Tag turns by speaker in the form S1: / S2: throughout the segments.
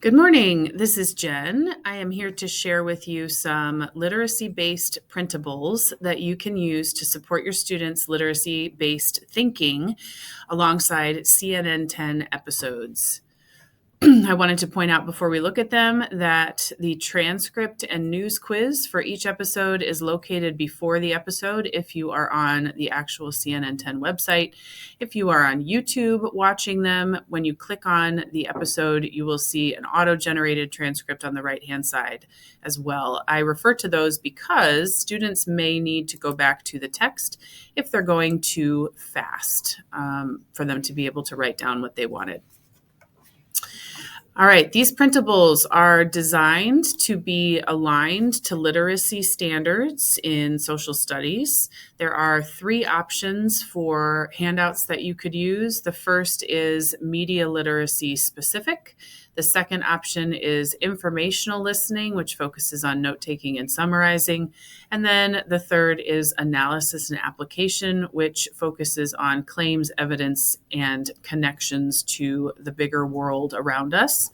S1: Good morning. This is Jen. I am here to share with you some literacy-based printables that you can use to support your students' literacy-based thinking alongside CNN10 episodes. I wanted to point out before we look at them that the transcript and news quiz for each episode is located before the episode if you are on the actual CNN10 website. If you are on YouTube watching them, when you click on the episode, you will see an auto-generated transcript on the right-hand side as well. I refer to those because students may need to go back to the text if they're going too fast for them to be able to write down what they wanted. All right, these printables are designed to be aligned to literacy standards in social studies. There are three options for handouts that you could use. The first is media literacy specific. The second option is informational listening, which focuses on note-taking and summarizing. And then the third is analysis and application, which focuses on claims, evidence, and connections to the bigger world around us.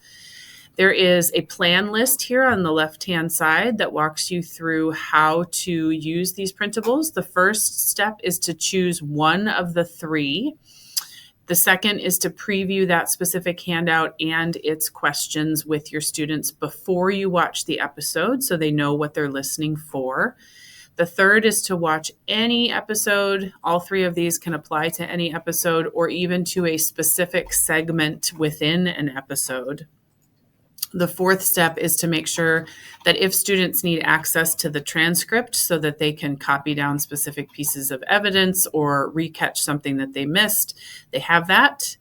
S1: There is a plan list here on the left-hand side that walks you through how to use these printables. The first step is to choose one of the three. The second is to preview that specific handout and its questions with your students before you watch the episode so they know what they're listening for. The third is to watch any episode. All three of these can apply to any episode or even to a specific segment within an episode. The fourth step is to make sure that if students need access to the transcript so that they can copy down specific pieces of evidence or recatch something that they missed, they have that.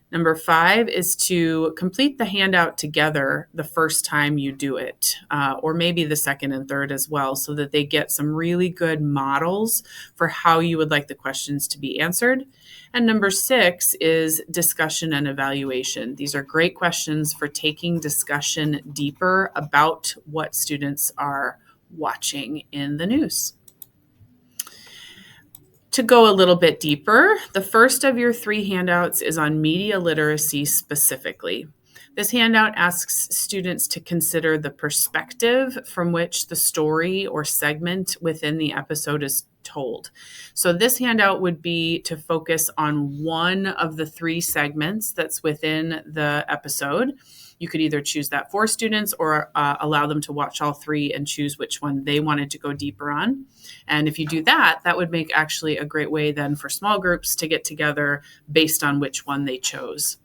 S1: Number 5 is to complete the handout together the first time you do it, or maybe the second and third as well, so that they get some really good models for how you would like the questions to be answered. And number 6 is discussion and evaluation. These are great questions for taking discussion deeper about what students are watching in the news. To go a little bit deeper, the first of your 3 handouts is on media literacy specifically. This handout asks students to consider the perspective from which the story or segment within the episode is told. So this handout would be to focus on one of the 3 segments that's within the episode. You could either choose that for students or allow them to watch all 3 and choose which one they wanted to go deeper on. And if you do that, that would make actually a great way then for small groups to get together based on which one they chose.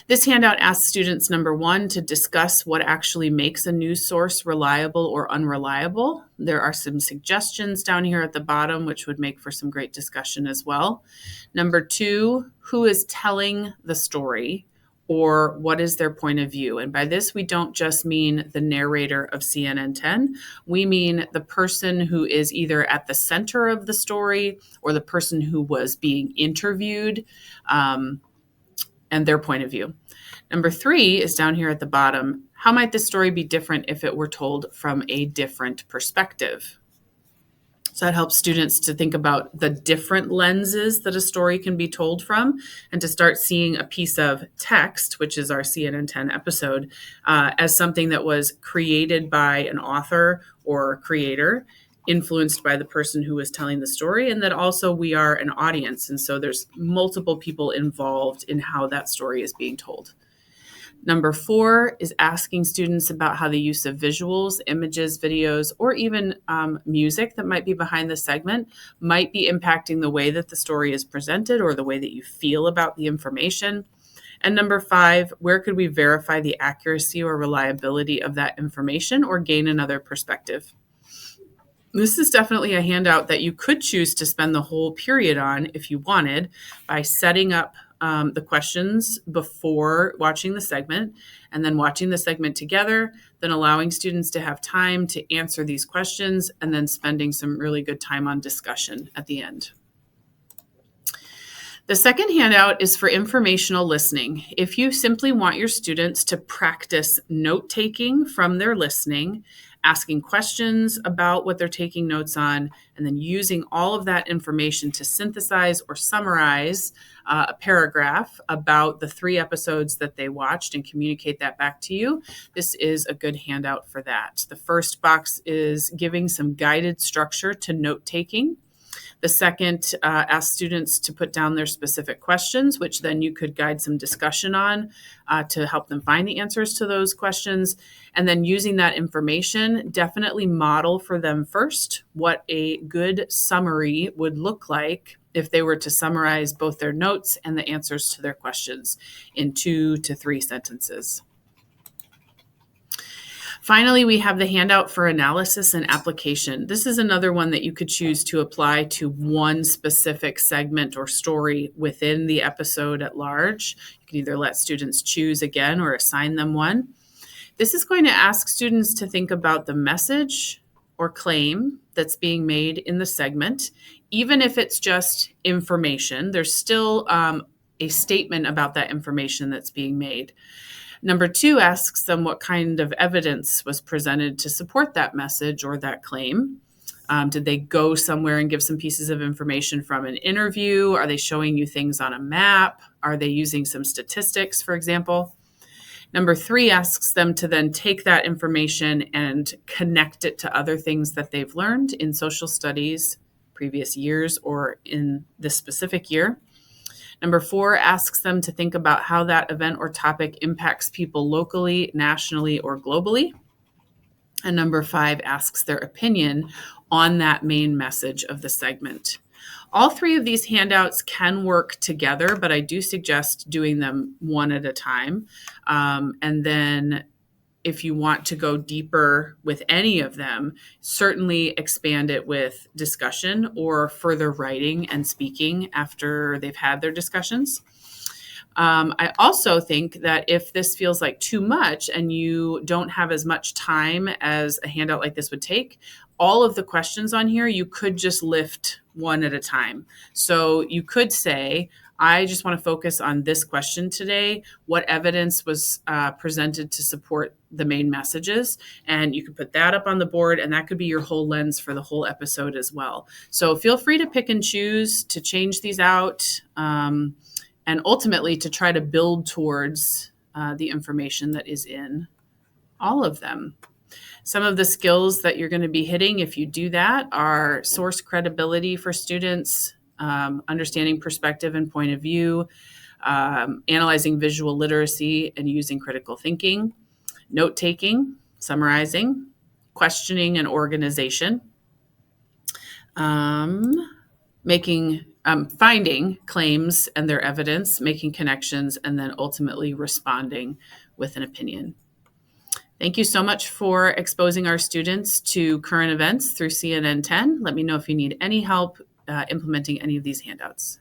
S1: This handout asks students, number 1, to discuss what actually makes a news source reliable or unreliable. There are some suggestions down here at the bottom, which would make for some great discussion as well. Number 2, who is telling the story? Or what is their point of view? And by this, we don't just mean the narrator of CNN10. We mean the person who is either at the center of the story or the person who was being interviewed and their point of view. Number 3 is down here at the bottom. How might this story be different if it were told from a different perspective? So that helps students to think about the different lenses that a story can be told from and to start seeing a piece of text, which is our CNN10 episode, as something that was created by an author or creator, influenced by the person who was telling the story, and that also we are an audience. And so there's multiple people involved in how that story is being told. Number 4 is asking students about how the use of visuals, images, videos, or even music that might be behind the segment might be impacting the way that the story is presented or the way that you feel about the information. And number 5, where could we verify the accuracy or reliability of that information or gain another perspective? This is definitely a handout that you could choose to spend the whole period on if you wanted by setting up the questions before watching the segment and then watching the segment together, then allowing students to have time to answer these questions and then spending some really good time on discussion at the end. The second handout is for informational listening. If you simply want your students to practice note-taking from their listening, asking questions about what they're taking notes on, and then using all of that information to synthesize or summarize a paragraph about the 3 episodes that they watched and communicate that back to you. This is a good handout for that. The first box is giving some guided structure to note taking. The second asks students to put down their specific questions, which then you could guide some discussion on to help them find the answers to those questions. And then using that information, definitely model for them first what a good summary would look like if they were to summarize both their notes and the answers to their questions in 2 to 3 sentences. Finally, we have the handout for analysis and application. This is another one that you could choose to apply to one specific segment or story within the episode at large. You can either let students choose again or assign them one. This is going to ask students to think about the message or claim that's being made in the segment. Even if it's just information, there's still a statement about that information that's being made. Number 2 asks them what kind of evidence was presented to support that message or that claim. Did they go somewhere and give some pieces of information from an interview? Are they showing you things on a map? Are they using some statistics, for example? Number 3 asks them to then take that information and connect it to other things that they've learned in social studies, previous years, or in this specific year. Number 4 asks them to think about how that event or topic impacts people locally, nationally, or globally. And number 5 asks their opinion on that main message of the segment. All 3 of these handouts can work together, but I do suggest doing them one at a time. And then if you want to go deeper with any of them, certainly expand it with discussion or further writing and speaking after they've had their discussions. I also think that if this feels like too much and you don't have as much time as a handout like this would take, all of the questions on here, you could just lift one at a time. So you could say, I just want to focus on this question today. What evidence was presented to support the main messages? And you could put that up on the board, and that could be your whole lens for the whole episode as well. So feel free to pick and choose to change these out, and ultimately to try to build towards the information that is in all of them. Some of the skills that you're going to be hitting if you do that are source credibility for students, understanding perspective and point of view, analyzing visual literacy and using critical thinking, note-taking, summarizing, questioning and organization, finding claims and their evidence, making connections, and then ultimately responding with an opinion. Thank you so much for exposing our students to current events through CNN10. Let me know if you need any help implementing any of these handouts.